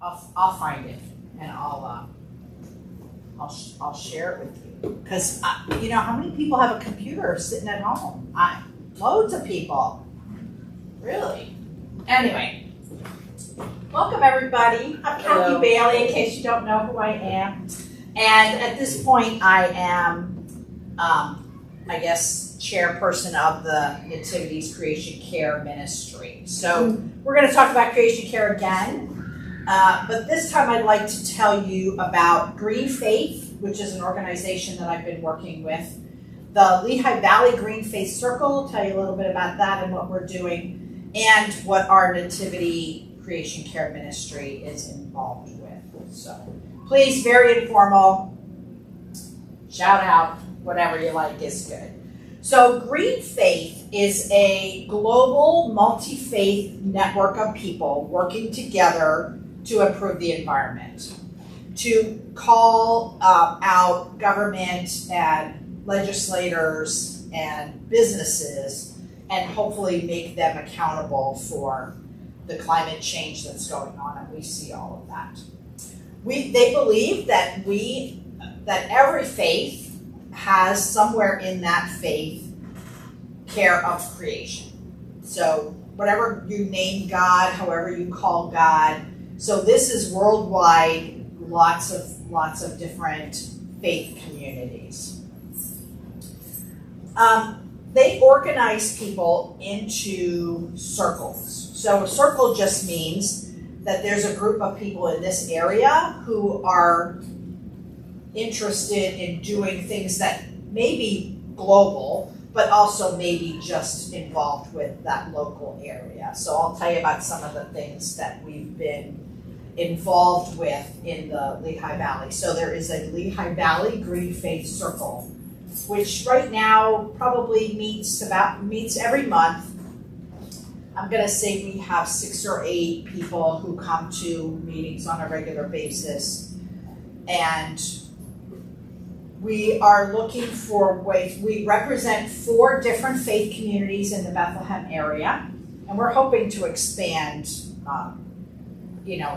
I'll find it and I'll share it with you. Because you know, how many people have a computer sitting at home? Loads of people. Really. Anyway, welcome everybody. I'm Kathy Bailey, in case you don't know who I am. And at this point, I am, I guess, chairperson of the Nativity's Creation Care Ministry. So we're going to talk about creation care again. But this time I'd like to tell you about Green Faith, which is an organization that I've been working with. The Lehigh Valley Green Faith Circle, I'll tell you a little bit about that and what we're doing, and what our Nativity Creation Care Ministry is involved with. So please, very informal, shout out, whatever you like is good. So Green Faith is a global multi-faith network of people working together to improve the environment, to call out government and legislators and businesses and hopefully make them accountable for the climate change that's going on, and we see all of that. They believe that every faith has somewhere in that faith care of creation. So whatever you name God, however you call God. So this is worldwide, lots of different faith communities. They organize people into circles. So a circle just means that there's a group of people in this area who are interested in doing things that may be global, but also maybe just involved with that local area. So I'll tell you about some of the things that we've been involved with in the Lehigh Valley. So there is a Lehigh Valley Green Faith Circle, which right now probably meets every month. I'm going to say we have 6 or 8 people who come to meetings on a regular basis, and we are looking for ways. We represent 4 different faith communities in the Bethlehem area, and we're hoping to expand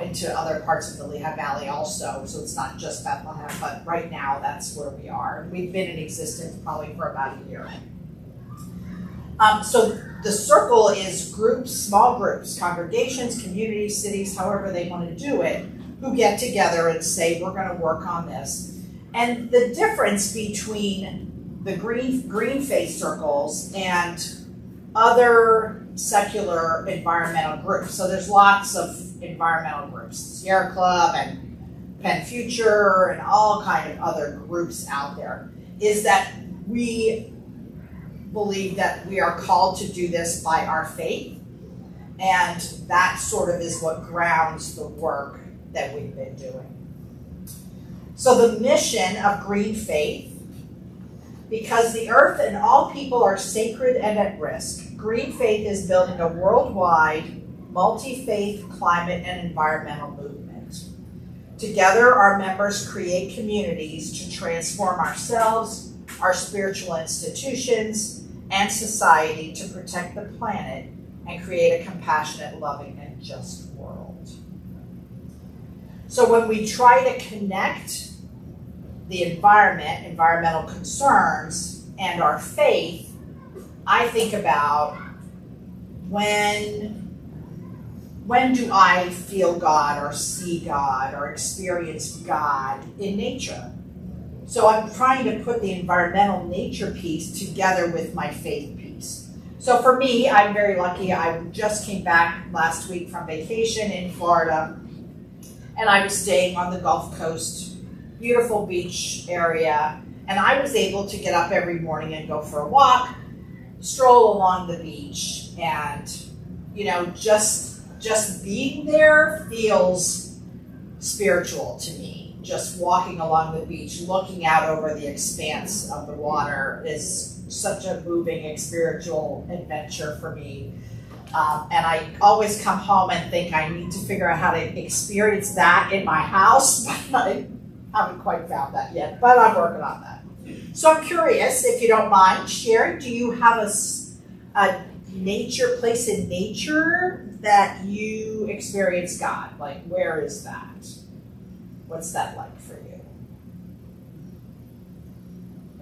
into other parts of the Lehigh Valley also, so it's not just Bethlehem, but right now that's where we are. We've been in existence probably for about a year. So the circle is groups, small groups, congregations, communities, cities, however they want to do it, who get together and say, we're going to work on this. And the difference between the green faith circles and other secular environmental groups, so there's lots of environmental groups, Sierra Club and Penn Future and all kind of other groups out there, is that we believe that we are called to do this by our faith, and that sort of is what grounds the work that we've been doing. So the mission of Green Faith, because the earth and all people are sacred and at risk, Green Faith is building a worldwide multi-faith climate and environmental movement. Together, our members create communities to transform ourselves, our spiritual institutions, and society to protect the planet and create a compassionate, loving, and just world. So when we try to connect the environment, environmental concerns, and our faith, I think about when do I feel God or see God or experience God in nature? So I'm trying to put the environmental nature piece together with my faith piece. So for me, I'm very lucky. I just came back last week from vacation in Florida, and I was staying on the Gulf Coast, beautiful beach area, and I was able to get up every morning and go for a walk, stroll along the beach, and just being there feels spiritual to me. Just walking along the beach, looking out over the expanse of the water is such a moving spiritual adventure for me. And I always come home and think I need to figure out how to experience that in my house, but I haven't quite found that yet, but I'm working on that. So I'm curious, if you don't mind sharing, do you have a place in nature that you experience God? Like, where is that? What's that like for you?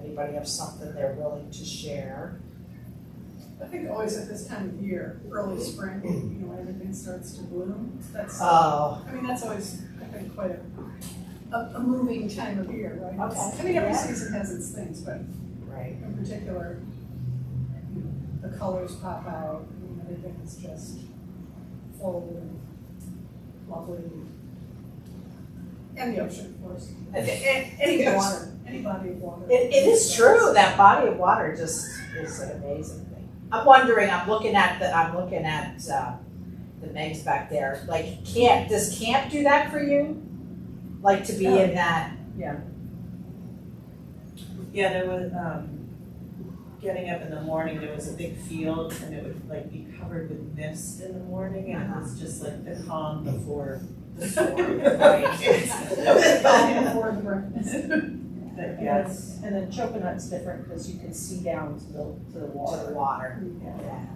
Anybody have something they're willing to share? I think always at this time of year, early spring, when everything starts to bloom. That's that's always, I think, quite a moving time of year, right? Okay. Every season has its things, but right. In particular, the colors pop out, everything is just full and lovely. And the ocean, of course. Any water, any body of water. It is true, that body of water just is an amazing thing. I'm wondering, I'm looking at the Megs back there. Like, does camp do that for you? Like, to be in that? Yeah. Yeah, there was, getting up in the morning, there was a big field and it would like be covered with mist in the morning and it was just like the calm before the storm. Before the breakfast. Yes. And then Choconut's different because you can see down to the water. Yeah.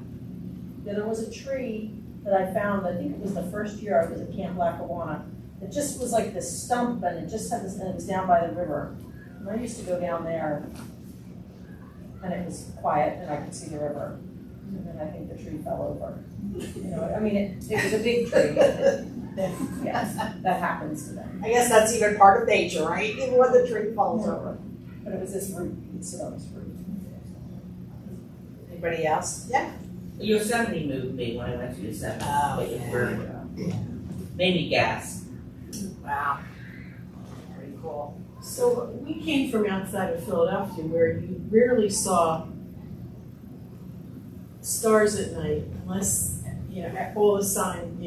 Yeah, there was a tree that I found, I think it was the first year I was at Camp Lackawanna. It just was like this stump and it just had this, and it was down by the river. And I used to go down there and it was quiet and I could see the river. And then I think the tree fell over. I mean, it was a big tree. Yes, that happens to them. I guess that's even part of nature, right? Even when the tree falls over. But it was this root, you'd sit on this root. Anybody else? Yeah. Yosemite moved me when I went to Yosemite. Oh, It yeah. made me gasp. Wow. Pretty cool. So we came from outside of Philadelphia where you rarely saw stars at night unless, all the sign,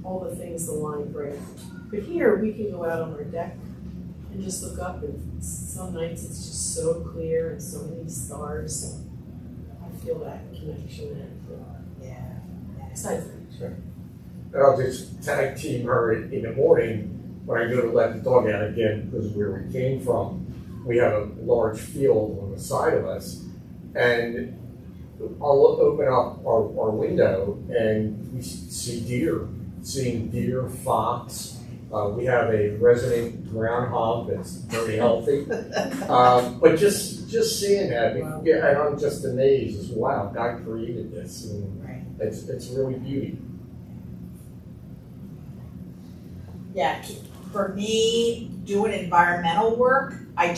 all the things the line bring. But here we can go out on our deck and just look up and some nights it's just so clear and so many stars. I feel that connection and Yeah. besides Sure. And I'll just tag team her in the morning when I go to let the dog out again, because where we came from, we have a large field on the side of us, and I'll open up our window and we see deer, seeing deer, fox. We have a resident groundhog that's very healthy, but just seeing that, and I'm just amazed as wow, God created this, and it's really beauty. Yeah, for me, doing environmental work, I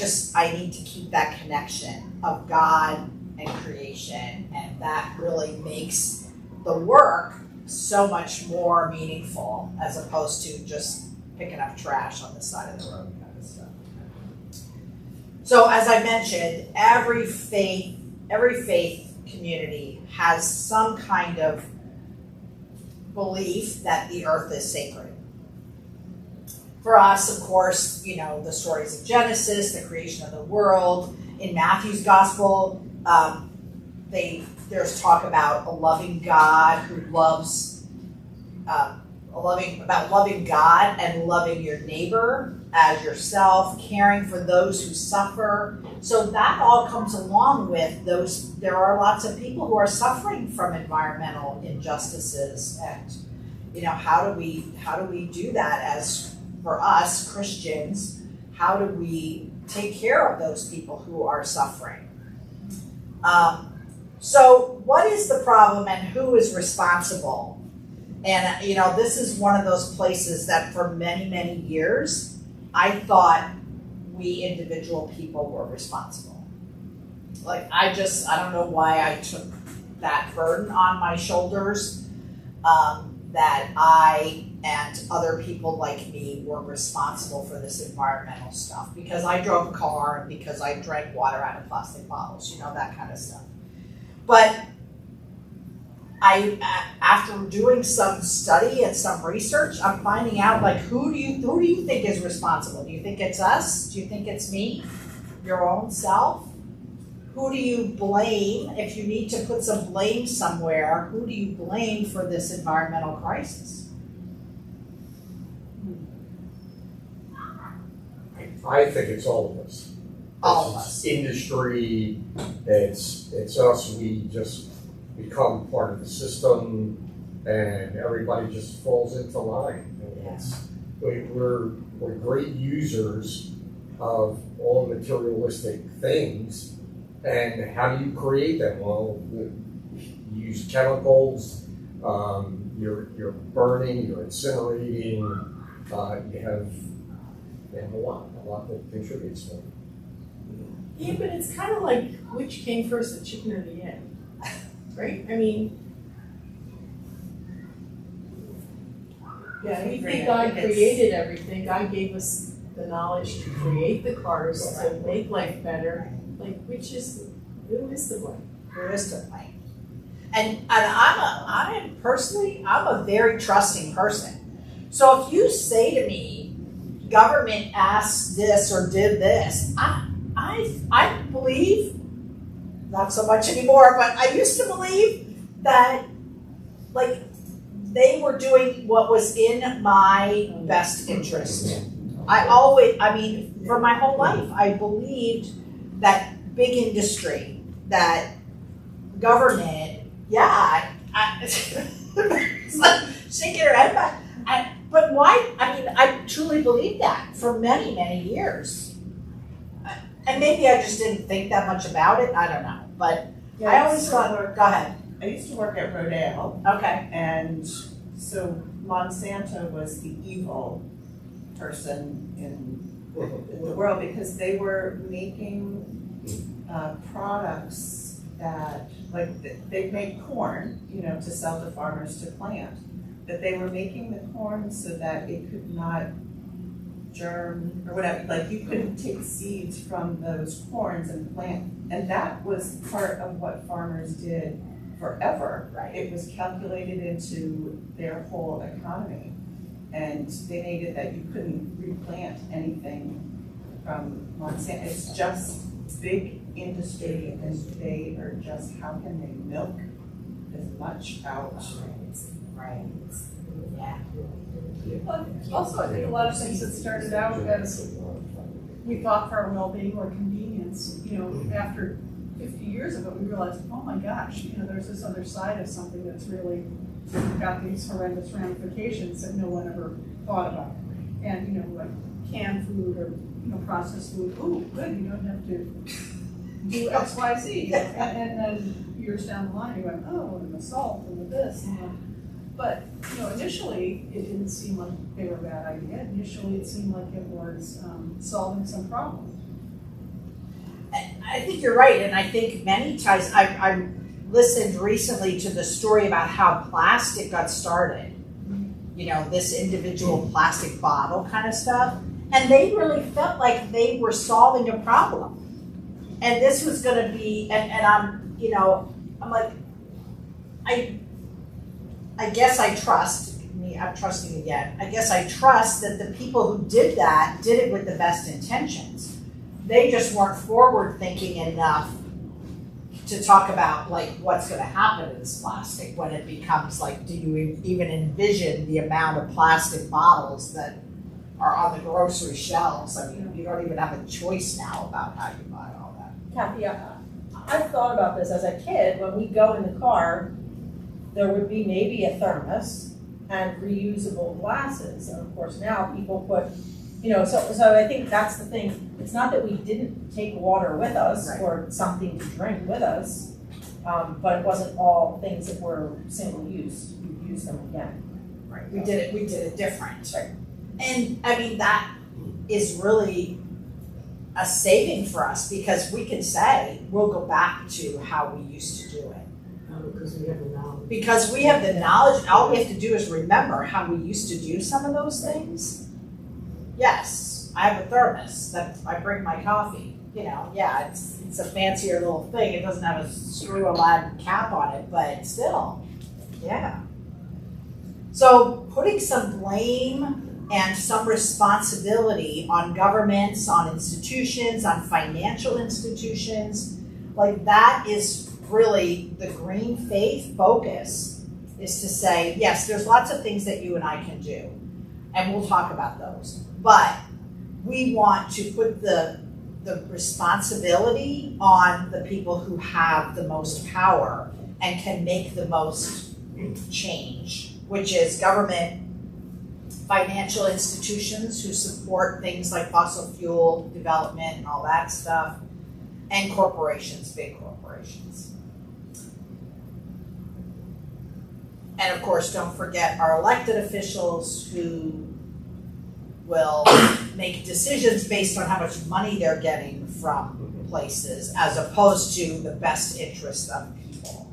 need to keep that connection of God and creation, and that really makes the work so much more meaningful as opposed to just picking up trash on the side of the road kind of stuff. So as I mentioned, every faith community has some kind of belief that the earth is sacred. For us, of course, the stories of Genesis, the creation of the world. In Matthew's gospel, there's talk about a loving God who loves, loving God and loving your neighbor as yourself, caring for those who suffer. So that all comes along with those. There are lots of people who are suffering from environmental injustices, and how do we do that as for us Christians? How do we take care of those people who are suffering? So what is the problem and who is responsible? And this is one of those places that for many, many years, I thought we individual people were responsible. Like, I don't know why I took that burden on my shoulders, that I and other people like me were responsible for this environmental stuff, because I drove a car and because I drank water out of plastic bottles, that kind of stuff. But after doing some study and some research, I'm finding out, like, who do you think is responsible? Do you think it's us? Do you think it's me? Your own self? Who do you blame? If you need to put some blame somewhere, who do you blame for this environmental crisis? I think it's all of us. All of us. It's industry, it's us. We become part of the system, and everybody just falls into line. And we're great users of all materialistic things, and how do you create them? Well, you use chemicals, you're burning, you're incinerating, you have a lot that contributes to it. Yeah, but it's kind of like, which came first, the chicken or the egg, right? I mean, Yeah, we think God created everything. God gave us the knowledge to create the cars, to make life better. Like, who is the blame? Who is to blame? And I'm a very trusting person. So if you say to me, government asked this or did this, I believe, not so much anymore, but I used to believe that, like, they were doing what was in my best interest. For my whole life, I believed that big industry, that government, it's like shaking her head back. But why? I truly believed that for many, many years. And maybe I just didn't think that much about it. I don't know. But I always thought, go ahead. I used to work at Rodale, Okay. and so Monsanto was the evil person in the world because they were making products that, like, they made corn, to sell to farmers to plant. But they were making the corn so that it could not germ or whatever. Like, you couldn't take seeds from those corns and plant. And that was part of what farmers did forever. Right. It was calculated into their whole economy. And they made it that you couldn't replant anything from Monsanto. It's just big industry, and they are just, how can they milk as much out? Right. Yeah. But also, I think a lot of things that started out as we thought for our well-being or convenience, after 50 years ago, we realized, oh my gosh, there's this other side of something that's really got these horrendous ramifications that no one ever thought about. And, like canned food or, processed food, ooh, good, you don't have to do X, Y, Z. And then years down the line, you went, oh, and the salt and the this. But, initially, it didn't seem like they were a bad idea. Initially, it seemed like it was solving some problem. I think you're right, and I think many times I listened recently to the story about how plastic got started. This individual plastic bottle kind of stuff, and they really felt like they were solving a problem. And this was going to be, and I'm like, I guess I trust me. I'm trusting again. I guess I trust that the people who did that did it with the best intentions. They just weren't forward thinking enough to talk about, like, what's going to happen to this plastic when it becomes, like, do you even envision the amount of plastic bottles that are on the grocery shelves? I mean, you don't even have a choice now about how you buy all that. Kathy, I've thought about this as a kid. When we go in the car, there would be maybe a thermos and reusable glasses. And of course now people put, so I think that's the thing. It's not that we didn't take water with us or something to drink with us, but it wasn't all things that were single use. We use them again. Right. We did it different. Right. And I mean, that is really a saving for us because we can say we'll go back to how we used to do it. Because we have the knowledge. Because we have the knowledge, all we have to do is remember how we used to do some of those things. Yes, I have a thermos that I bring my coffee. It's a fancier little thing. It doesn't have a screw-a-lad cap on it, but still, yeah. So putting some blame and some responsibility on governments, on institutions, on financial institutions, like that is really the green faith focus, is to say, yes, there's lots of things that you and I can do, and we'll talk about those, but we want to put the responsibility on the people who have the most power and can make the most change, which is government, financial institutions who support things like fossil fuel development and all that stuff, and corporations, big corporations. And of course, don't forget our elected officials who will make decisions based on how much money they're getting from places as opposed to the best interest of people.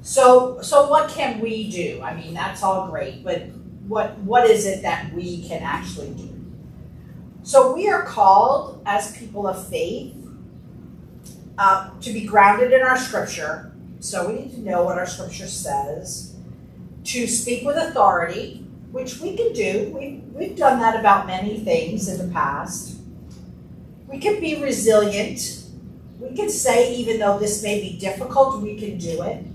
So what can we do? I mean, that's all great, but what is it that we can actually do? So we are called as people of faith to be grounded in our scripture. So we need to know what our scripture says, to speak with authority, which we can do. We've done that about many things in the past. We can be resilient. We can say, even though this may be difficult, we can do it.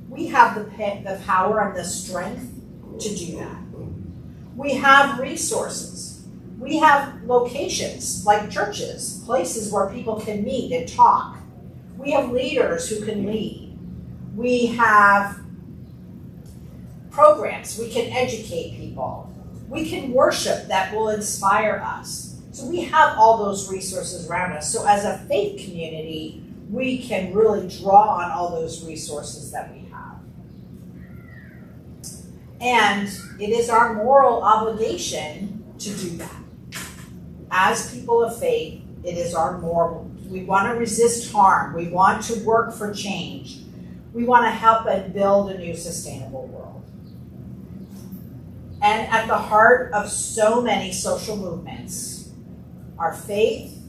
We have the power and the strength to do that. We have resources. We have locations like churches, places where people can meet and talk. We have leaders who can lead. We have programs. We can educate people. We can worship that will inspire us. So we have all those resources around us. So as a faith community, we can really draw on all those resources that we have. And it is our moral obligation to do that. As people of faith, it is our moral. We want to resist harm. We want to work for change. We want to help and build a new sustainable world. And at the heart of so many social movements, our faith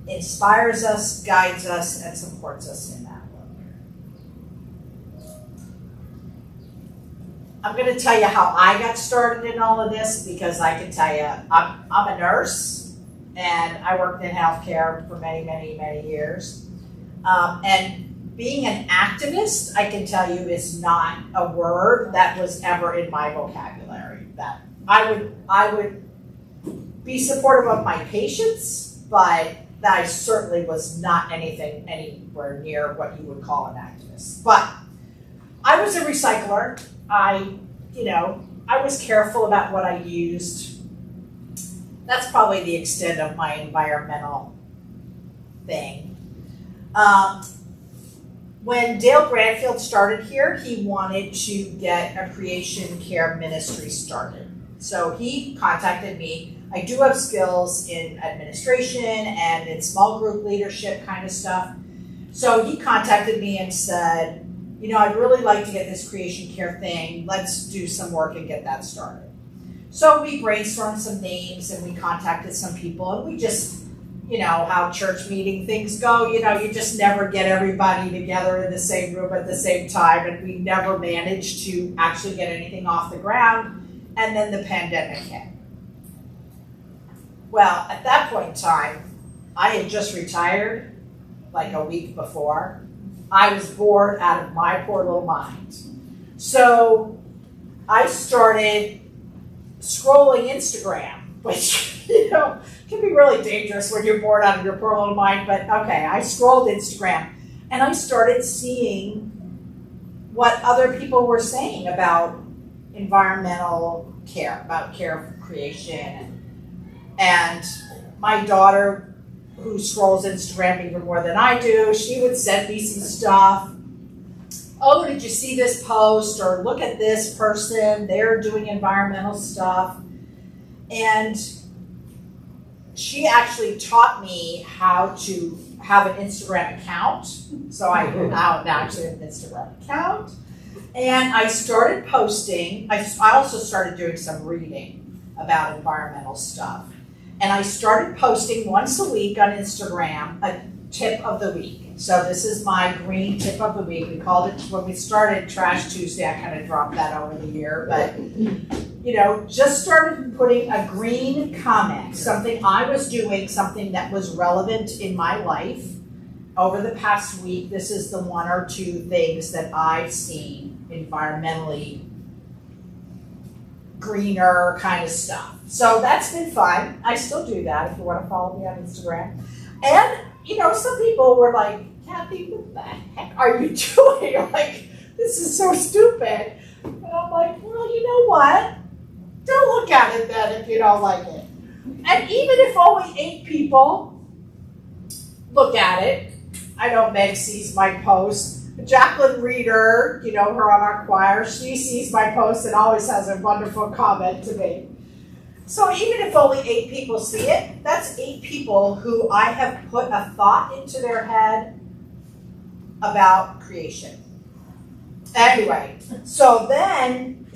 inspires us, guides us, and supports us in that work. I'm going to tell you how I got started in all of this, because I can tell you, I'm a nurse, and I worked in healthcare for many, many, many years. And being an activist, I can tell you, is not a word that was ever in my vocabulary. That I would be supportive of my patients, but I certainly was not anything anywhere near what you would call an activist. But I was a recycler. I was careful about what I used. That's probably the extent of my environmental thing. When Dale Granfield started here, he wanted to get a creation care ministry started. So he contacted me. I do have skills in administration and in small group leadership kind of stuff. So he contacted me and said, I'd really like to get this creation care thing. Let's do some work and get that started. So we brainstormed some names and we contacted some people, and we just, how church meeting things go, you just never get everybody together in the same room at the same time, and we never managed to actually get anything off the ground, and then the pandemic hit. Well, at that point in time, I had just retired like a week before. I was bored out of my poor little mind. So I started scrolling Instagram, which, can be really dangerous when you're bored out of your poor little mind, but okay, I scrolled Instagram and I started seeing what other people were saying about environmental care, about care for creation. And my daughter, who scrolls Instagram even more than I do, she would send me some stuff. Oh, did you see this post? Or look at this person, they're doing environmental stuff. And she actually taught me how to have an Instagram account. So I now actually have an Instagram account. And I started posting. I also started doing some reading about environmental stuff. And I started posting once a week on Instagram a tip of the week. So this is my green tip of the week. We called it, when we started Trash Tuesday, I kind of dropped that over the year. But, just started putting a green comment, something I was doing, something that was relevant in my life over the past week. This is the one or two things that I've seen environmentally greener kind of stuff. So that's been fun. I still do that if you want to follow me on Instagram. And, some people were like, Kathy, what the heck are you doing? Like, this is so stupid. And I'm like, well, you know what? Don't look at it then if you don't like it. And even if only 8 people look at it, I know Meg sees my post. Jacqueline Reeder, you know her on our choir, she sees my post and always has a wonderful comment to me. So even if only 8 people see it, that's 8 people who I have put a thought into their head about creation. Anyway, so then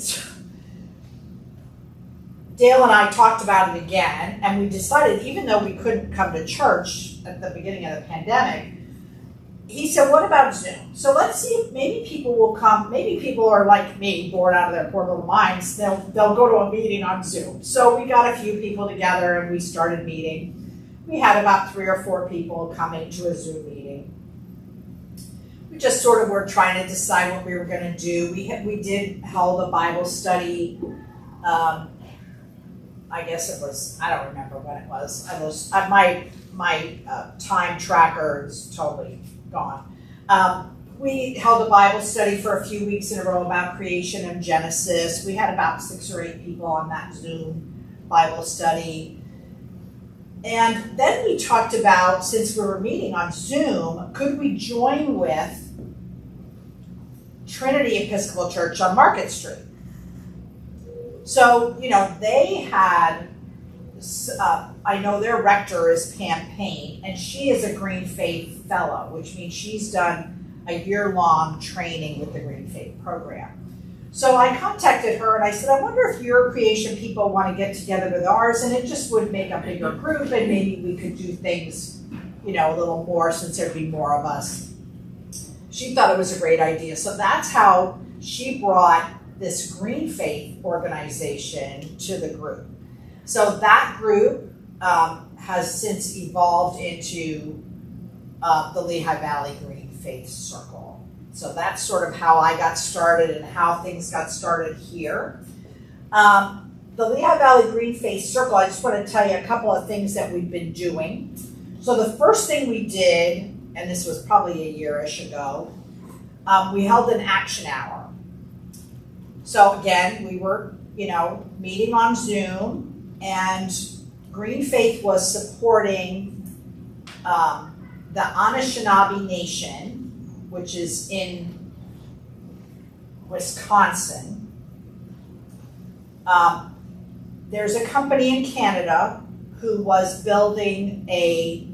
Dale and I talked about it again, and we decided, even though we couldn't come to church at the beginning of the pandemic, he said, what about Zoom? So let's see if maybe people will come. Maybe people are like me, bored out of their poor little minds. They'll go to a meeting on Zoom. So we got a few people together and we started meeting. We had about 3 or 4 people coming to a Zoom meeting. We just sort of were trying to decide what we were going to do. We did held a Bible study. I guess it was, I don't remember when it was. My time tracker is totally gone. We held a Bible study for a few weeks in a row about creation and Genesis. We had about 6 or 8 people on that Zoom Bible study. And then we talked about, since we were meeting on Zoom, could we join with Trinity Episcopal Church on Market Street? So, you know, they had, I know their rector is Pam Payne, and she is a Green Faith Fellow, which means she's done a year-long training with the Green Faith program. So I contacted her and I said, I wonder if your creation people want to get together with ours, and it just would make a bigger group, and maybe we could do things, you know, a little more since there'd be more of us. She thought it was a great idea. So that's how she brought this Green Faith organization to the group. So that group has since evolved into the Lehigh Valley Green Faith Circle. So that's sort of how I got started and how things got started here. The Lehigh Valley Green Faith Circle, I just want to tell you a couple of things that we've been doing. So the first thing we did, and this was probably a year-ish ago, we held an action hour. So again, we were, you know, meeting on Zoom, and Green Faith was supporting the Anishinaabe Nation, which is in Wisconsin. There's a company in Canada who was building an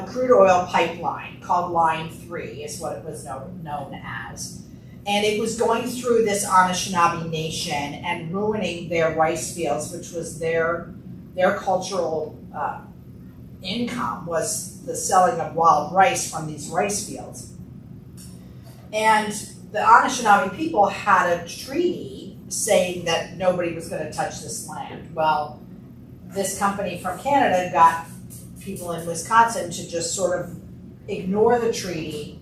crude oil pipeline called Line 3, is what it was known as. And it was going through this Anishinaabe Nation and ruining their rice fields, which was their cultural income, was the selling of wild rice from these rice fields. And the Anishinaabe people had a treaty saying that nobody was going to touch this land. Well, this company from Canada got people in Wisconsin to just sort of ignore the treaty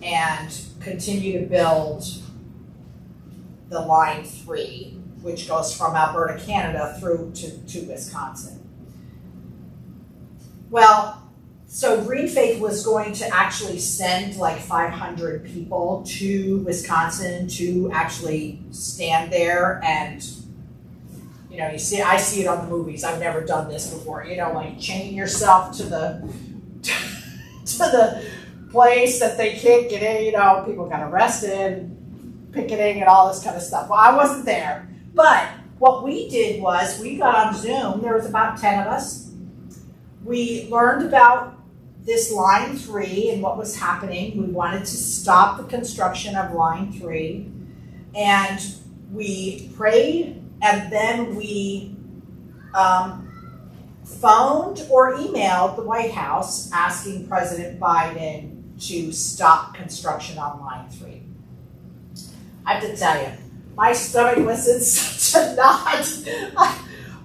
and continue to build the Line 3, which goes from Alberta, Canada through to Wisconsin. Well, so Green Faith was going to actually send like 500 people to Wisconsin to actually stand there and, you know, I see it on the movies. I've never done this before. You know, like chain yourself to the place that they can't get in. You know, people got arrested, picketing, and all this kind of stuff. Well, I wasn't there, but what we did was we got on Zoom. There was about 10 of us. We learned about this Line 3 and what was happening. We wanted to stop the construction of Line 3, and we prayed. And then we phoned or emailed the White House asking President Biden to stop construction on Line 3. I have to tell you, my stomach was in such a knot.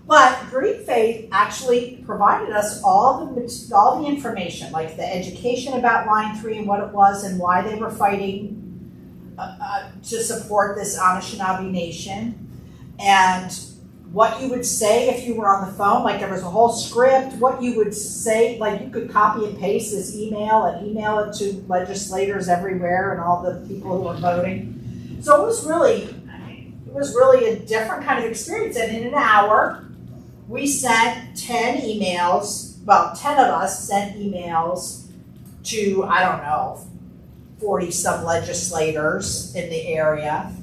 But Green Faith actually provided us all the information, like the education about Line 3 and what it was and why they were fighting to support this Anishinaabe Nation. And what you would say if you were on the phone, like there was a whole script, what you would say, like you could copy and paste this email and email it to legislators everywhere and all the people who were voting. So it was really a different kind of experience. And in an hour, we sent 10 emails, well, 10 of us sent emails to, I don't know, 40 some legislators in the area.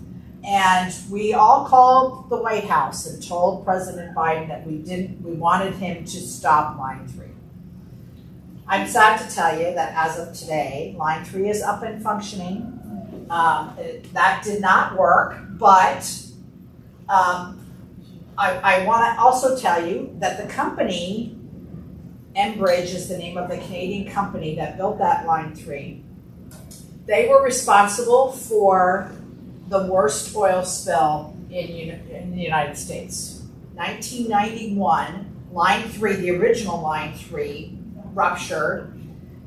And we all called the White House and told President Biden that we wanted him to stop Line 3. I'm sad to tell you that as of today, Line 3 is up and functioning. That did not work, but I want to also tell you that the company, Enbridge is the name of the Canadian company that built that Line 3. They were responsible for the worst oil spill in the United States. 1991, Line 3, the original Line 3, ruptured,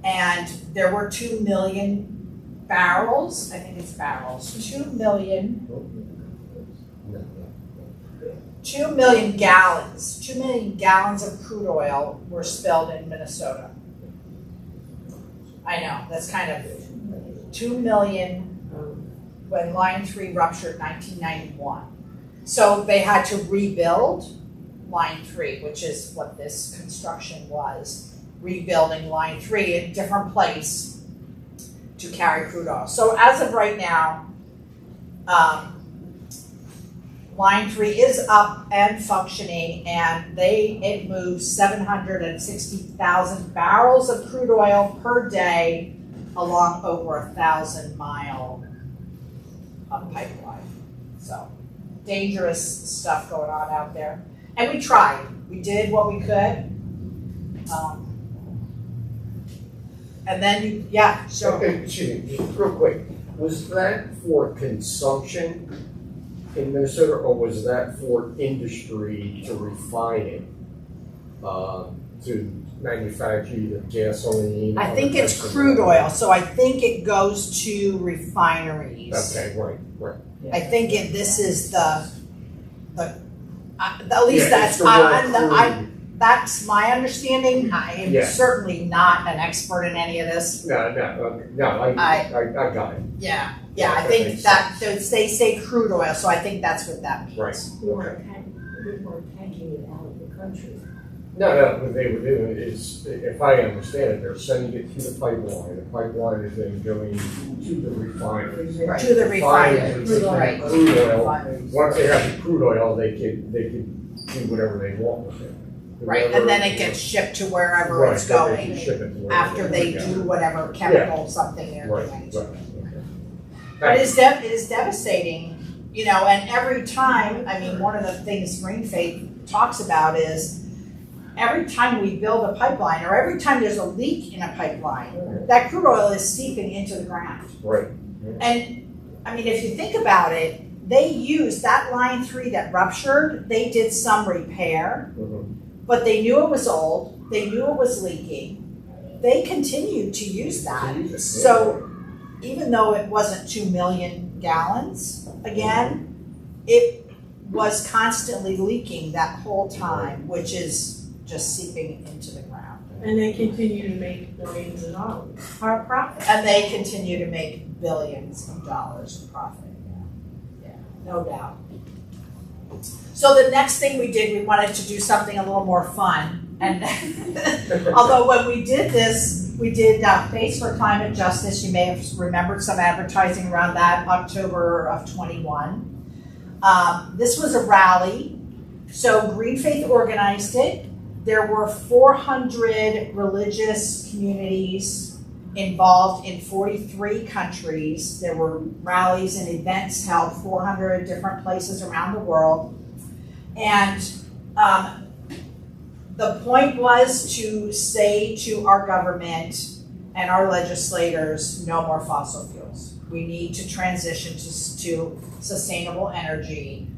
and there were 2 million barrels, I think it's barrels, 2 million gallons, 2 million gallons of crude oil were spilled in Minnesota. I know, that's kind of 2 million when Line 3 ruptured 1991. So they had to rebuild Line 3, which is what this construction was, rebuilding Line 3 in a different place to carry crude oil. So as of right now, Line 3 is up and functioning, and it moves 760,000 barrels of crude oil per day along over 1,000-mile pipeline. So dangerous stuff going on out there. And we tried. We did what we could. And then, so. Okay, excuse me, real quick. Was that for consumption in Minnesota, or was that for industry to refine it, to manufacture either gasoline? I think it's crude oil, so I think it goes to refineries. Okay, right. I think this is at least Yeah, that's my understanding. I am certainly not an expert in any of this. No, I got it. Yeah, I think that they say crude oil, so I think that's what that means. Right. We weren't tanking it out of the country. No, what they were doing is, if I understand it, they're sending it through the pipeline. The pipeline is then going to the refinery. Right. To the refinery. Right. Crude oil. Once they have the crude oil, they can do whatever they want with it. Right, and then it gets shipped to wherever it's going after they do whatever chemical something they're doing. But it is devastating, and every time, I mean, one of the things Green Faith talks about is every time we build a pipeline or every time there's a leak in a pipeline, that crude oil is seeping into the ground. Right. And I mean, if you think about it, they used that Line 3 that ruptured, they did some repair, but they knew it was old, they knew it was leaking, they continued to use that. So even though it wasn't 2 million gallons, again, it was constantly leaking that whole time, which is just seeping into the ground. And they continue to make billions of dollars. And they continue to make billions of dollars in profit. Yeah, no doubt. So the next thing we did, we wanted to do something a little more fun. And although when we did this, we did Face for Climate Justice. You may have remembered some advertising around that, October of 21. This was a rally. So Green Faith organized it. There were 400 religious communities involved in 43 countries. There were rallies and events held 400 different places around the world. And the point was to say to our government and our legislators, no more fossil fuels. We need to transition to sustainable energy.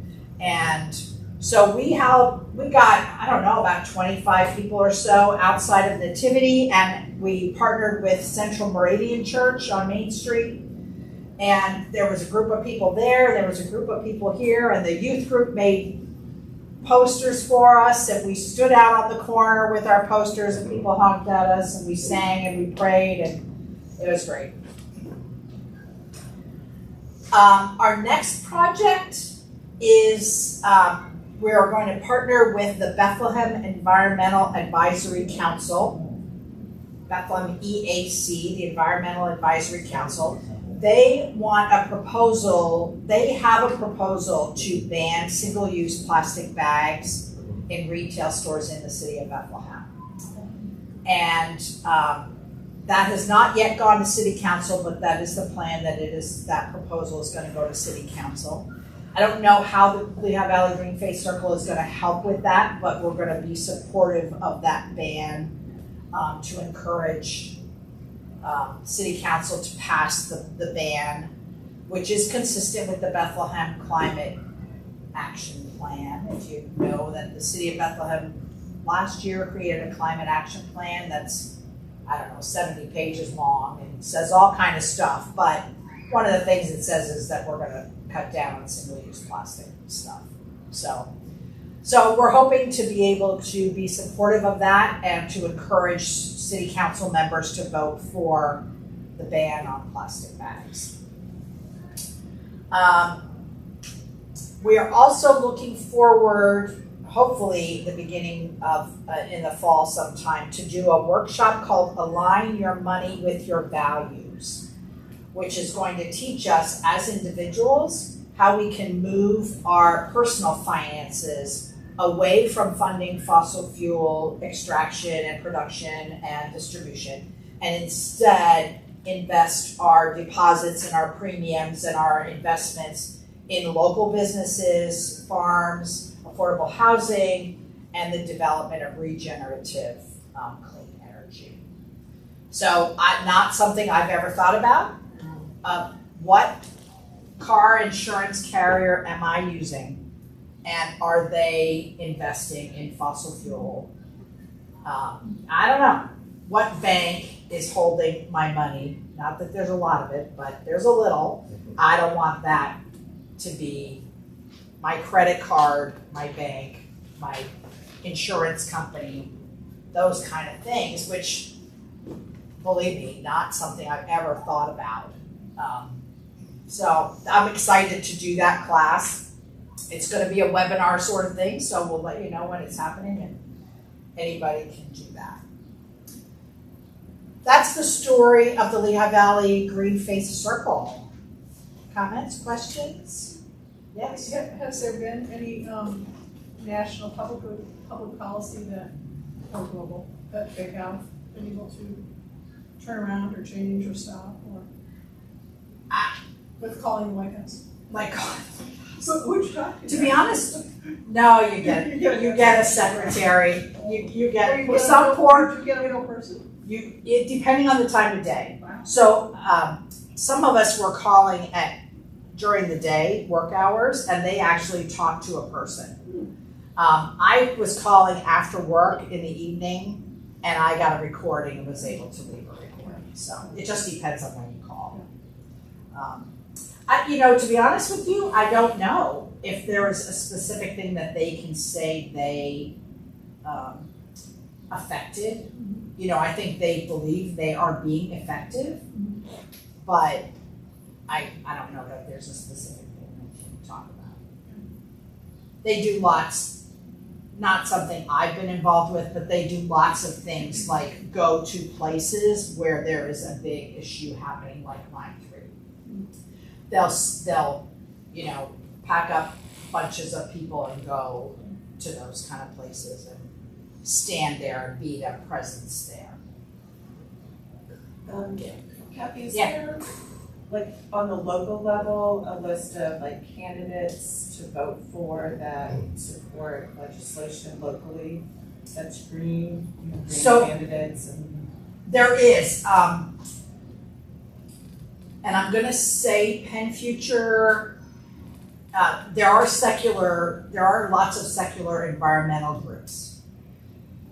And so we got, I don't know, about 25 people or so outside of Nativity, and we partnered with Central Moravian Church on Main Street. And there was a group of people there was a group of people here, and the youth group made posters for us, and we stood out on the corner with our posters, and people honked at us, and we sang and we prayed, and it was great. Our next project is we are going to partner with the Bethlehem Environmental Advisory Council, Bethlehem EAC, the Environmental Advisory Council. They want a proposal, they have a proposal to ban single-use plastic bags in retail stores in the city of Bethlehem. And that has not yet gone to city council, but that is the plan, that proposal is gonna go to city council. I don't know how the Lehigh Valley Green Face Circle is gonna help with that, but we're gonna be supportive of that ban to encourage city council to pass the ban, which is consistent with the Bethlehem Climate Action Plan. If you know that the city of Bethlehem last year created a climate action plan that's, 70 pages long and says all kind of stuff, but one of the things it says is that we're gonna cut down on single-use plastic stuff. So we're hoping to be able to be supportive of that and to encourage city council members to vote for the ban on plastic bags. We are also looking forward, hopefully the beginning of, in the fall sometime, to do a workshop called Align Your Money with Your Values, which is going to teach us as individuals how we can move our personal finances away from funding fossil fuel extraction and production and distribution, and instead invest our deposits and our premiums and our investments in local businesses, farms, affordable housing, and the development of regenerative clean energy. So not something I've ever thought about. What car insurance carrier am I using? And are they investing in fossil fuel? I don't know. What bank is holding my money? Not that there's a lot of it, but there's a little. I don't want that to be my credit card, my bank, my insurance company, those kind of things, which, believe me, not something I've ever thought about. So I'm excited to do that class. It's going to be a webinar sort of thing, so we'll let you know when it's happening, and anybody can do that. That's the story of the Lehigh Valley Green Face Circle. Comments, questions? Yes? Has there been any national public policy that, or global, that they have been able to turn around or change or stop, or with calling white house? My God. So who'd you talk To be honest, no, you get a secretary. You get some poor. Did you get a real person? Depending on the time of day. Wow. So some of us were calling during the day, work hours, and they actually talked to a person. I was calling after work in the evening, and I got a recording and was able to leave a recording. So it just depends on when you call. To be honest with you, I don't know if there is a specific thing that they can say they affected. I think they believe they are being effective, but I don't know that there's a specific thing they can talk about. They do lots, not something I've been involved with, but they do lots of things like go to places where there is a big issue happening, like Line 3. They'll pack up bunches of people and go to those kind of places and stand there and be their presence there. Kathy, is Yeah. there, like, on the local level, a list of, like, candidates to vote for that support legislation locally that's green, green So- candidates and? There is, and I'm gonna say Penn Future, there are lots of secular environmental groups.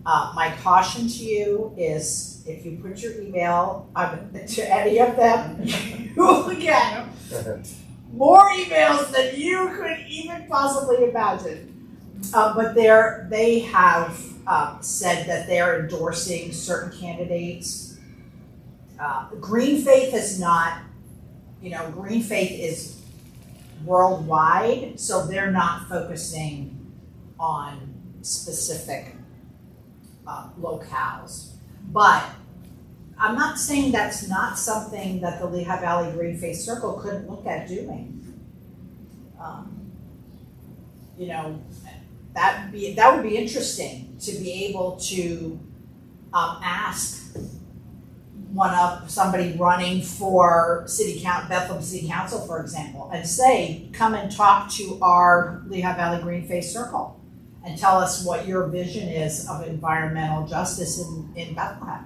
My caution to you is if you put your email to any of them, you will get more emails than you could even possibly imagine. But they have said that they're endorsing certain candidates. Green Faith is not, Green Faith is worldwide, so they're not focusing on specific locales. But I'm not saying that's not something that the Lehigh Valley Green Faith Circle could look at doing. That would be interesting to be able to ask somebody running for Bethlehem City Council, for example, and say, come and talk to our Lehigh Valley Green Faith Circle and tell us what your vision is of environmental justice in Bethlehem.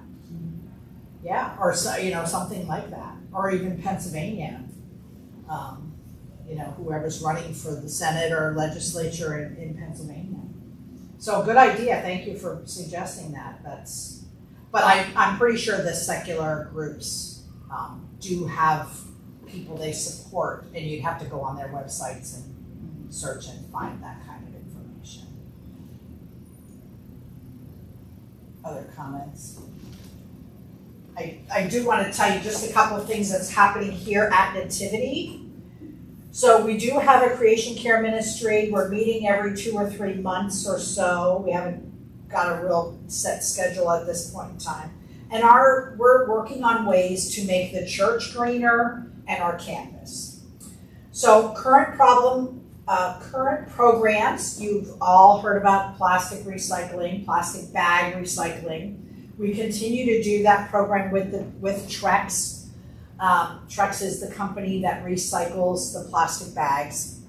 Yeah, or something like that, or even Pennsylvania. Whoever's running for the Senate or legislature in Pennsylvania. So good idea. Thank you for suggesting that. But I'm pretty sure the secular groups do have people they support, and you'd have to go on their websites and search and find that kind of information. Other comments? I do want to tell you just a couple of things that's happening here at Nativity. So we do have a creation care ministry. We're meeting every 2 or 3 months or so. We haven't got a real set schedule at this point in time. And we're working on ways to make the church greener and our campus. So current programs, you've all heard about plastic recycling, plastic bag recycling. We continue to do that program with Trex. Trex is the company that recycles the plastic bags.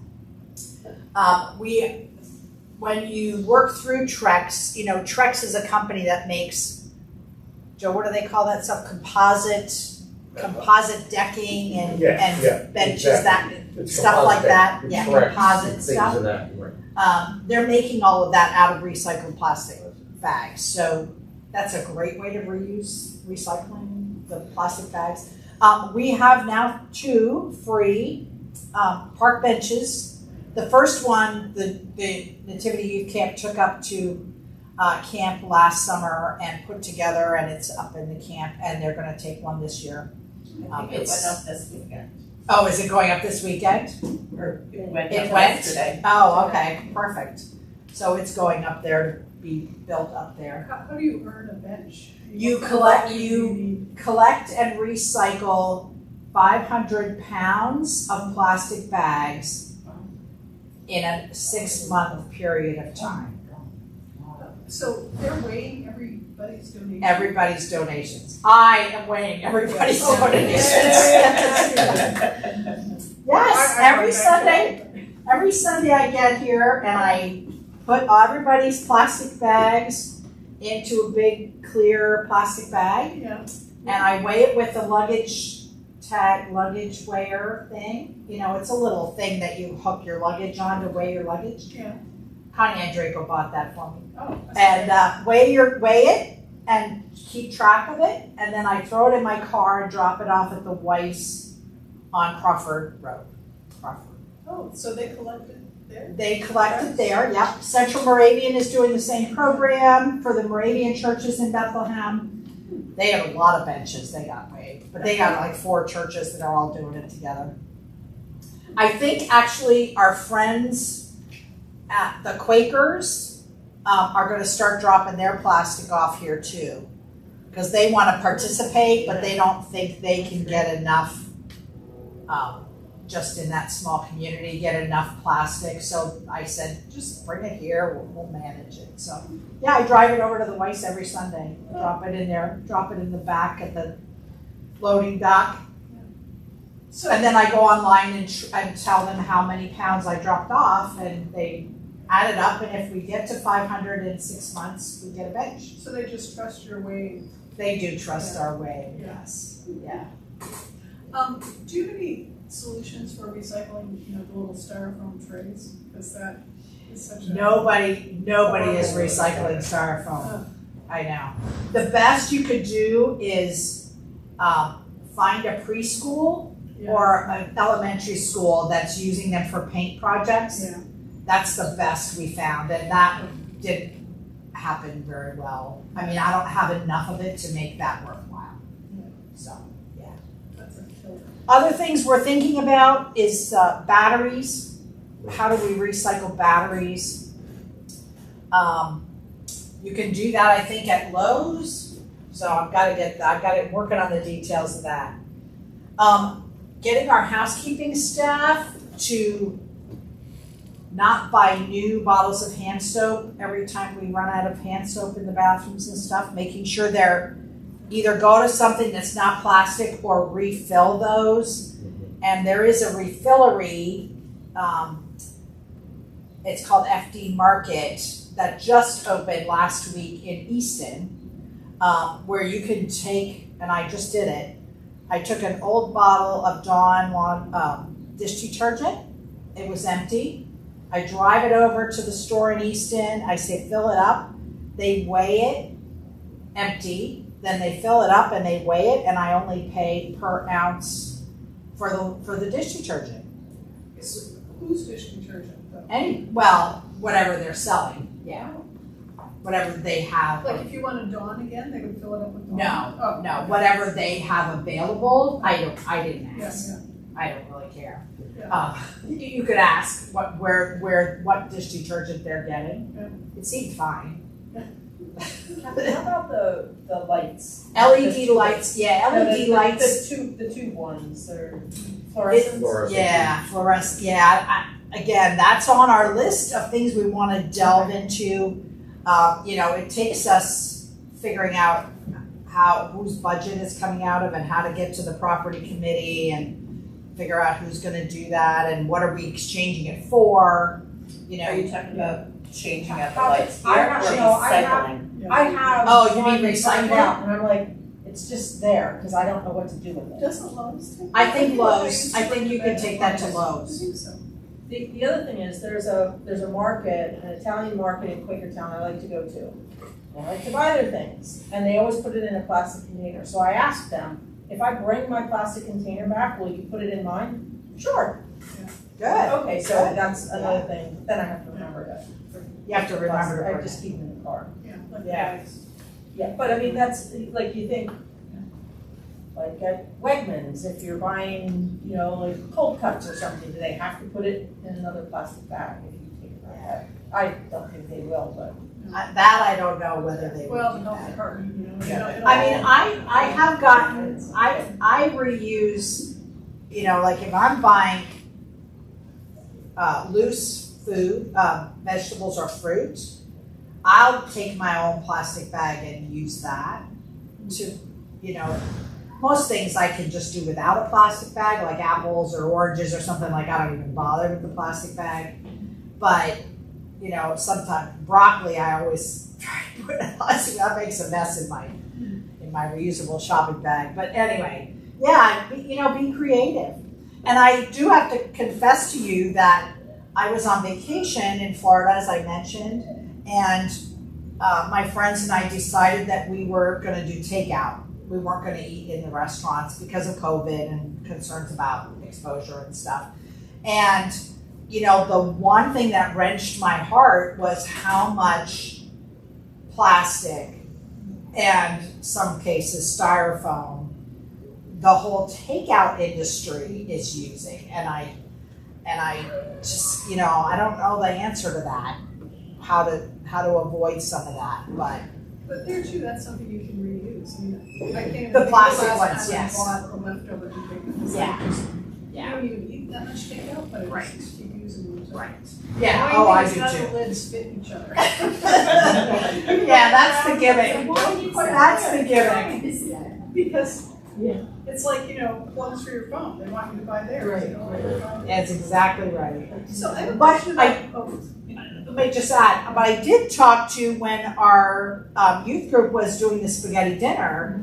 When you work through Trex, Trex is a company that makes, Joe, what do they call that stuff? Composite decking and benches, exactly. Stuff like that. Yeah, Correct. Composite stuff. Of that, right. They're making all of that out of recycled plastic bags. So that's a great way to recycling the plastic bags. We have now 2 free park benches. The first one, the Nativity Youth Camp took up to camp last summer and put together, and it's up in the camp, and they're going to take one this year. I think it went up this weekend. Oh, is it going up this weekend? Or it went It up went? yesterday. Oh, okay, perfect. So it's going up there to be built up there. How do you earn a bench? You collect and recycle 500 pounds of plastic bags in a 6-month period of time. So they're weighing everybody's donation? Everybody's donations. I am weighing everybody's donations. Yes, every Sunday I get here and I put everybody's plastic bags into a big clear plastic bag. Yeah. And I weigh it with the luggage weigher thing. It's a little thing that you hook your luggage on to weigh your luggage. Yeah. Connie and Draco bought that for me. Oh. And weigh it and keep track of it. And then I throw it in my car and drop it off at the Weiss on Crawford Road. Oh, so they collected there? They collect it there, yep. Central Moravian is doing the same program for the Moravian churches in Bethlehem. They have a lot of benches they got weighed, but they got like 4 churches that are all doing it together. I think actually our friends at the Quakers are going to start dropping their plastic off here too, because they want to participate, but they don't think they can get enough. Just in that small community, get enough plastic. So I said, just bring it here, we'll manage it. So yeah, I drive it over to the Weiss every Sunday. Drop it in there, drop it in the back at the loading dock. And then I go online and tell them how many pounds I dropped off, and they add it up, and if we get to 500 in 6 months, we get a bench. So they just trust your weight. They do trust our way, Yeah. yes, yeah. Do you have any solutions for recycling, the little styrofoam trays? Because that is such a... Nobody is recycling styrofoam. I know. The best you could do is find a preschool or an elementary school that's using them for paint projects. Yeah. That's the best we found, and that didn't happen very well. I mean, I don't have enough of it to make that worthwhile. So, yeah. That's a killer. Other things we're thinking about is batteries. How do we recycle batteries? You can do that, I think, at Lowe's. So I've got it working on the details of that. Getting our housekeeping staff to not buy new bottles of hand soap every time we run out of hand soap in the bathrooms and stuff, making sure they're either go to something that's not plastic or refill those. And there is a refillery, it's called FD Market, that just opened last week in Easton, where you can take, and I just did it, I took an old bottle of Dawn dish detergent, it was empty. I drive it over to the store in Easton, I say fill it up, they weigh it empty, then they fill it up and they weigh it, and I only pay per ounce for the dish detergent. Who's dish detergent though? Whatever they're selling, yeah. Whatever they have. Like if you want a Dawn again, they would fill it up with Dawn? No, no, whatever they have available, I didn't ask. Yeah, I don't really care. Yeah. You could ask what dish detergent they're getting. Yeah. It seemed fine. How about the lights? LED lights, yeah, LED lights. The tube ones, they're fluorescent. Yeah, fluorescent, yeah. Again, that's on our list of things we want to delve into. It takes us figuring out whose budget is coming out of and how to get to the property committee and figure out who's going to do that and what are we exchanging it for. Are you talking about changing out the How- lights I here have- or no, I recycling? I have. Oh, you one mean that's burned recycling? out, and I'm like, it's just there, because I don't know what to do with it. Doesn't Lowe's take? I think Lowe's, I think you can take that to I Lowe's. think so. The other thing is, there's a market, an Italian market in Quakertown I like to go to. I like to buy their things, and they always put it in a plastic container. So I asked them, if I bring my plastic container back, will you put it in mine? Sure. Good. Okay, so that's another thing, then I have to remember that. You have to remember to I bring just it. keep them in the car. Yeah, like Yeah. bags. Yeah, but I mean, that's, like, you think, like at Wegmans, if you're buying, like cold cuts or something, do they have to put it in another plastic bag if you take it like that? I don't think they will, but. That I don't know whether they would Well, the do health that. department, I mean, I have gotten, I reuse, like if I'm buying loose food, vegetables or fruit, I'll take my own plastic bag and use that to, most things I can just do without a plastic bag, like apples or oranges or something, like I don't even bother with the plastic bag. But, sometimes broccoli, I always try to put in a plastic, that makes a mess in my reusable shopping bag. But anyway, yeah, be creative. And I do have to confess to you that I was on vacation in Florida, as I mentioned, and my friends and I decided that we were going to do takeout. We weren't going to eat in the restaurants because of COVID and concerns about exposure and stuff. And, the one thing that wrenched my heart was how much plastic and some cases styrofoam the whole takeout industry is using. And I just, I don't know the answer to that, how to avoid some of that, But there too, that's something you can reuse. I mean, I can't. The plastic last ones, time I yes. bought the leftovers and take them. Yeah. You don't even eat that much takeout, but I just keep using them. Right. Yeah, I do None of too. the lids fit each other. Yeah, that's the gimmick. That's the gimmick. Because Yeah. it's like, plugs for your phone. They want you to buy theirs. That's exactly right. So I have a But question about, Let me just add, but I did talk to when our youth group was doing the spaghetti dinner.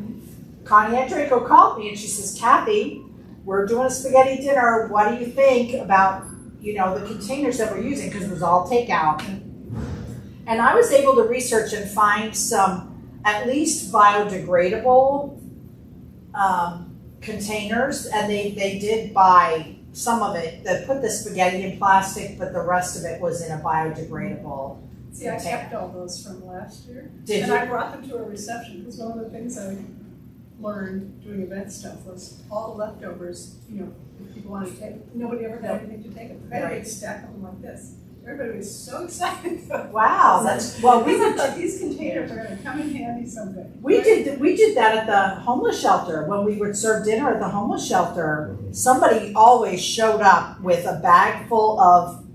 Connie Andrico called me and she says, Kathy, we're doing a spaghetti dinner. What do you think about, the containers that we're using? Because it was all takeout. And I was able to research and find some at least biodegradable containers, and they did buy some of it, that put the spaghetti in plastic, but the rest of it was in a biodegradable. See, I kept all those from last year. Did And you? I brought them to a reception, because one of the things I learned doing event stuff was all the leftovers, you know, if people wanted to take, nobody ever had anything to take them. I had a big stack of them like this. Everybody was so excited. Wow, that's, well, we I thought these containers are gonna come in handy someday. We did that at the homeless shelter. When we would serve dinner at the homeless shelter, somebody always showed up with a bag full of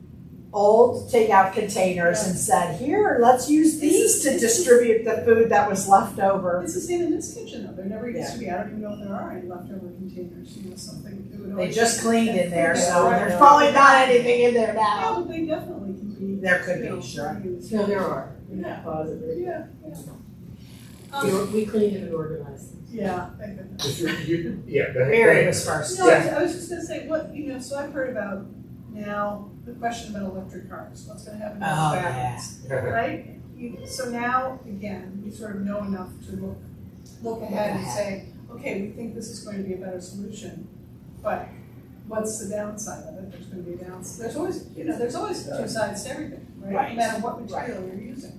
old takeout containers and said, here, let's use these to distribute the food that was left over. It's the same in this kitchen though, there never used to be, I don't even know if there are any leftover containers, you know, something. It would They always- just cleaned in there, so Right. there's probably not anything in there Yeah, now. but they definitely can be. There could you be, know, sure. reused. No, there are, in Yeah. that closet, there. Yeah, yeah. We cleaned it and organized it. Yeah, thank goodness. Yeah, go ahead. Mary was first. No, I was just gonna say, what, you know, so I've heard about now, the question about electric cars, what's gonna happen to Oh, the batteries, right? So now, again, you sort of know enough to look ahead and say, okay, we think this is going to be a better solution, but what's the downside of it? There's gonna be a downside, there's always, you know, there's always two sides to everything, right? Right. No matter what material you're using.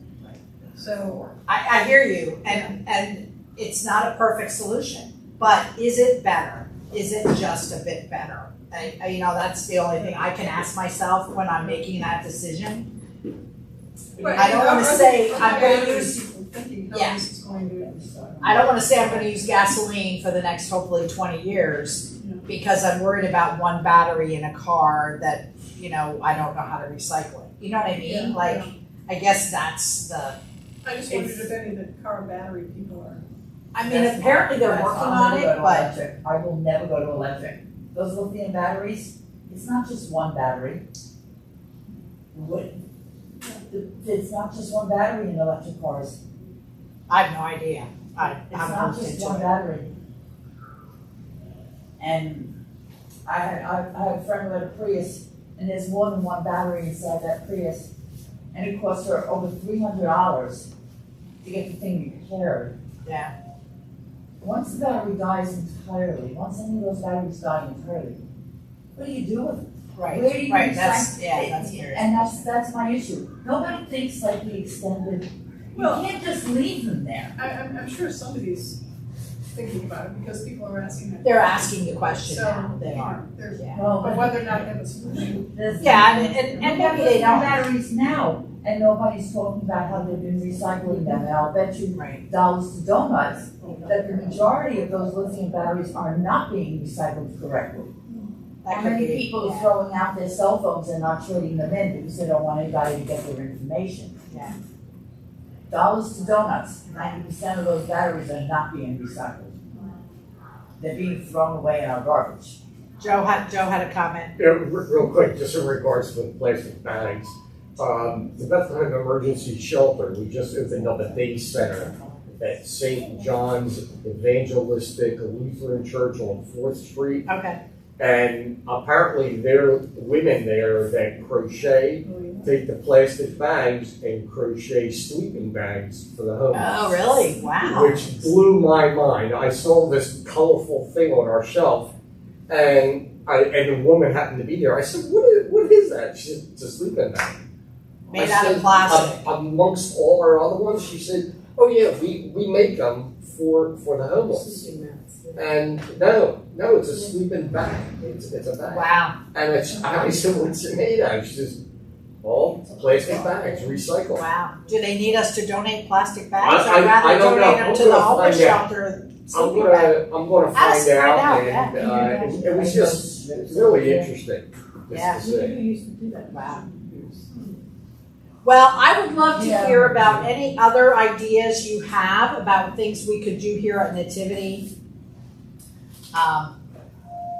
So, I hear you, and it's not a perfect solution, but is it better? Is it just a bit better? You know, that's the only thing I can ask myself when I'm making that decision. I don't wanna say I'm gonna use, thinking Yeah. how this is going to. I don't wanna say I'm gonna use gasoline for the next hopefully 20 years Yeah. because I'm worried about one battery in a car that, you know, I don't know how to recycle it. You know what I mean? Yeah, Like, yeah. I guess that's the, I just wondered if any of the car battery people are. I mean, apparently they're working on it, but I will never go to electric. Those lithium batteries, it's not just one battery. It's not just one battery in electric cars. I have no idea. I It's haven't not looked just into one it. battery. And I had a friend who had a Prius, and there's more than one battery inside that Prius. And it cost her over $300 to get the thing repaired. Yeah. Once the battery dies entirely, once any of those batteries die entirely, what do you do with it? Where do you Right, that's, recycle yeah, it? that's very. And that's my issue. Nobody thinks like the extended, you Well- can't just leave them there. I'm sure somebody's thinking about it because people are asking that. They're asking the question So, now, they you are. know, there's, Yeah. Well, but whether or not they have a solution. there's- Yeah, and we have maybe they lithium don't. batteries now, and nobody's talking about how they've been recycling them, and I'll bet you Right. dollars to donuts that the majority of those lithium batteries are not being recycled correctly. That How could many be, people are yeah. throwing out their cell phones and not trading them in because they don't want anybody to get their information? Yeah. Dollars to donuts, 90% of those batteries are not being recycled. They're being thrown away in our garbage. Joe had a comment. Yeah, real quick, just in regards to the plastic bags. The Bethlehem Emergency Shelter, we just opened up a day center at St. John's Evangelistic Lutheran Church on 4th Street. Okay. And apparently there are women there that crochet, take the plastic bags and crochet sleeping bags for the homeless. Oh, really? Wow. Which blew my mind. I saw this colorful thing on our shelf, and the woman happened to be there. I said, what is that? She said, it's a sleeping bag. Made I out said, of plastic. Amongst all our other ones, she said, oh yeah, we make them for the homeless. And no, it's a sleeping bag. It's a bag. Wow. And I said, what's it made of? She says, all plastic bags, recycled. Wow. Do they need us to donate plastic bags? I I'd rather don't know. donate them I'm to the gonna homeless find out. shelter. I'm sleeping gonna bag. find Ask, find out, out, and it was just really interesting. Yeah. Just to see. We used to do that. Wow. Well, I would love to Yeah. hear about any other ideas you have about things we could do here at Nativity.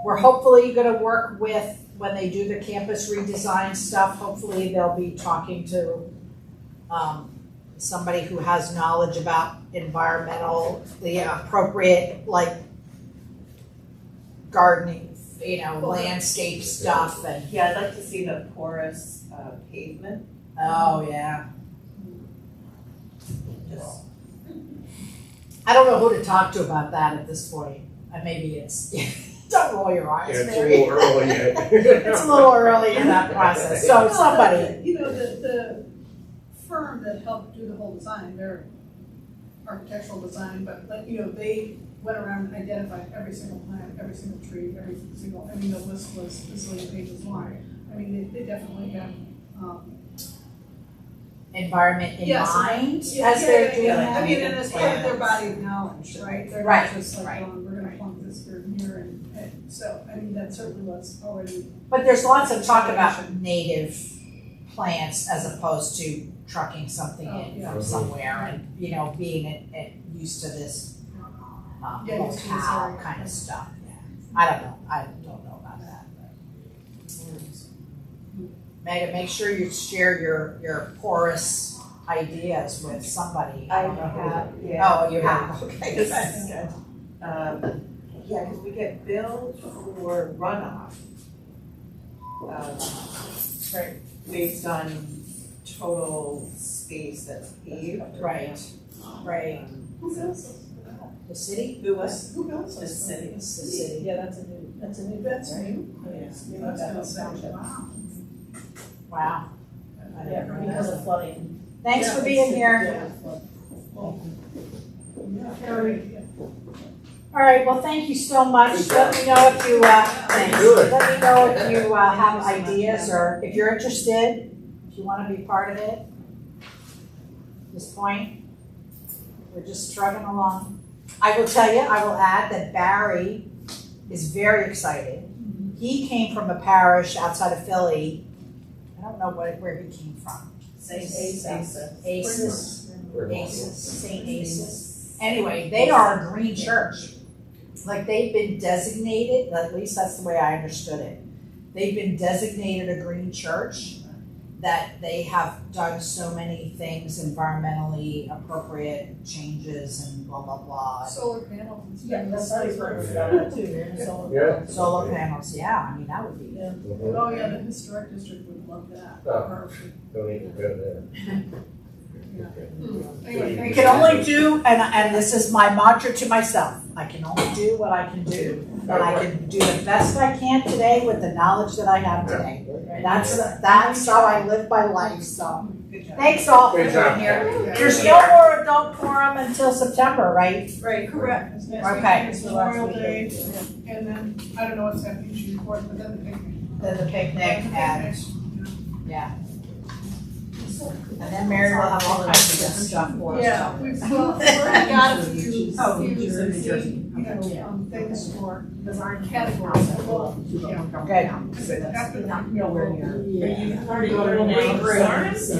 We're hopefully gonna work with, when they do the campus redesign stuff, hopefully they'll be talking to somebody who has knowledge about the appropriate, like, gardening, landscape stuff and, Yeah, I'd like to see the porous pavement, oh, yeah. just, I don't know who to talk to about that at this point. Maybe it's Don't roll your eyes, It's a Mary. little early yet. It's a little early in that process, so somebody, You know, the firm that helped do the whole design, their architectural design, but, you know, they went around and identified every single plant, every single tree, every single, I mean, the list was a zillion pages long. I mean, they definitely have, environment in Yes, mind as yeah, they're yeah, doing yeah. that. I mean, and it's part of their body of knowledge, right? They're Right, not just like, right. we're gonna plunk this here and here, and so, I mean, that certainly was already. But there's lots of talk about native plants as opposed to trucking something Oh, in yeah. from somewhere and, you know, being used to this Yeah, used to this locale area. kind of stuff, yeah. I don't know about that, but. Megan, make sure you share your porous ideas with somebody. I don't know who. have, yeah. Oh, you have, okay, good, good. Yeah, because we get billed for runoff. Right. Based on total space that's paved. Right, right. Who builds those? The city? Who was? Who builds The those? city. The city. Yeah, that's a new, That's right? new. Yeah. That's gonna sound, wow. Wow. I Yeah, didn't know because that. of flooding. Thanks for Yeah, being here. All right, well, thank you so much. Let me know if you, thanks. Good. Let me know if you have ideas or if you're interested, if you want to be part of it. At this point, we're just trucking along. I will tell you, I will add that Barry is very excited. He came from a parish outside of Philly. I don't know where he came from. Aces, St. Aces. Anyway, they are a green church. Like they've been designated, at least that's the way I understood it. They've been designated a green church, that they have done so many things environmentally appropriate changes and blah, blah, blah. Solar panels and stuff. Yeah, that's what I heard about that too, yeah, so. Yeah. Solar panels, yeah, I mean, that would be. Mhm. Oh, yeah, the historic district would love that. Oh. Don't even go there. Anyway, You can only do, and this is my mantra to myself, I can only do what I can do. And I can do the best I can today with the knowledge that I have today. That's how I live my life, so. Good job. Thanks all for Good job. being here. There's no more adult forum until September, right? Right, correct. Next Okay. weekend is Memorial Day, and then, I don't know what's happening in June fourth, but then the picnic. Then the picnic and, yeah. And then Mary will have all kinds of good stuff for us. Yeah, we've already got a few, Oh, few, New Jersey. things for design categories. Well, yeah. Okay. After that, Nowhere near. Yeah. Already going to name groups.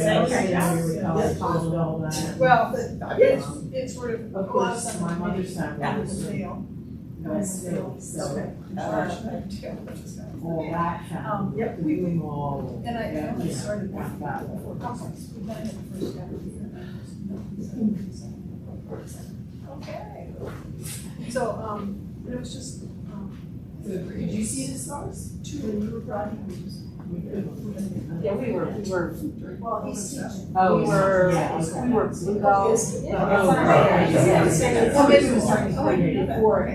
Well, it's sort of. Of course, my mother's side That was was a fail. so, all that kind. Yep. We do them all. And I only started one before Christmas. We've done it the first half of the year. Okay. So, it was just, Did you see the stars? two when you were driving. Yeah, we were. Well, he's teaching. Oh, We were- yeah, okay. we were Bluebell. Oh, right. Yeah. Yeah. Well, maybe it was starting. Oh, yeah, before.